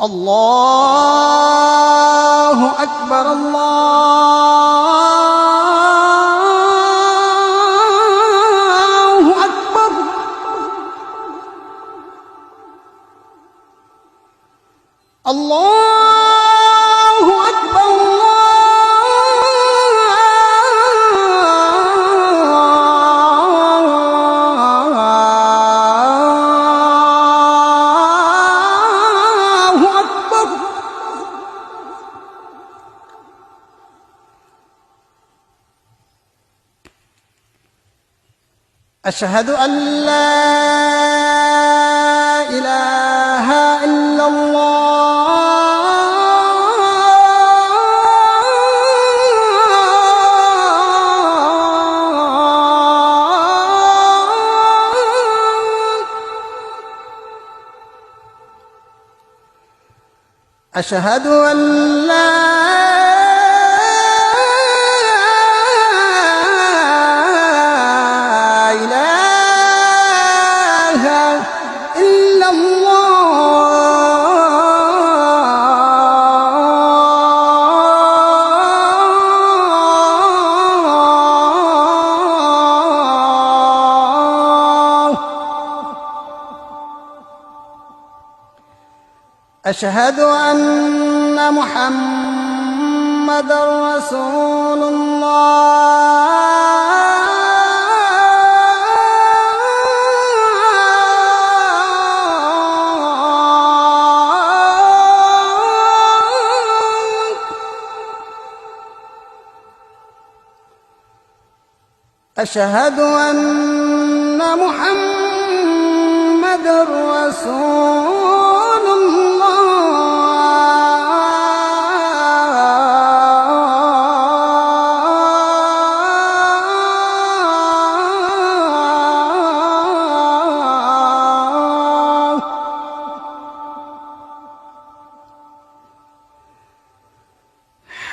الله أكبر الله أكبر. الله أكبر الله أكبر. أشهد أن لا إله إلا أشهد أن لا إله إلا الله. أشهد أن محمدًا رسول الله. أشهد أن محمدًا رسول الله.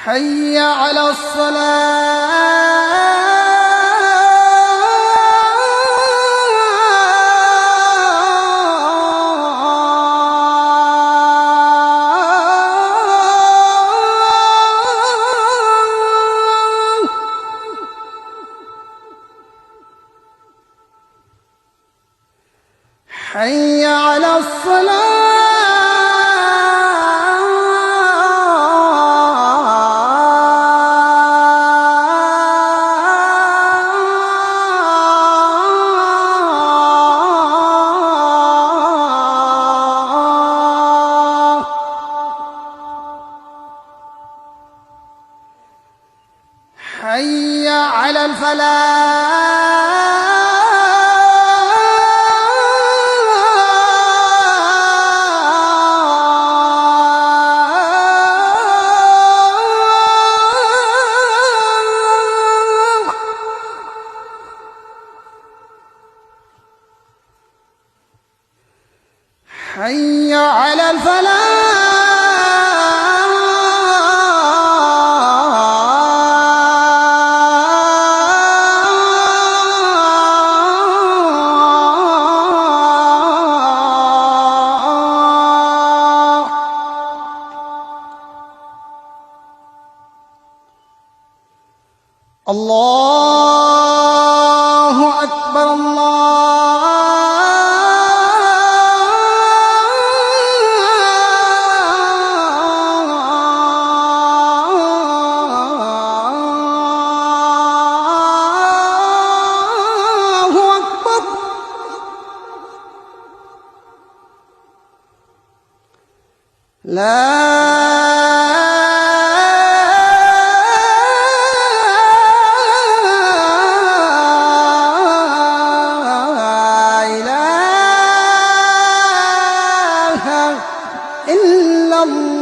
حي على الصلاة. حي على الصلاة. حي على الفلاح. حي على الفلاح. الله أكبر الله أكبر. لا إله إلا الله.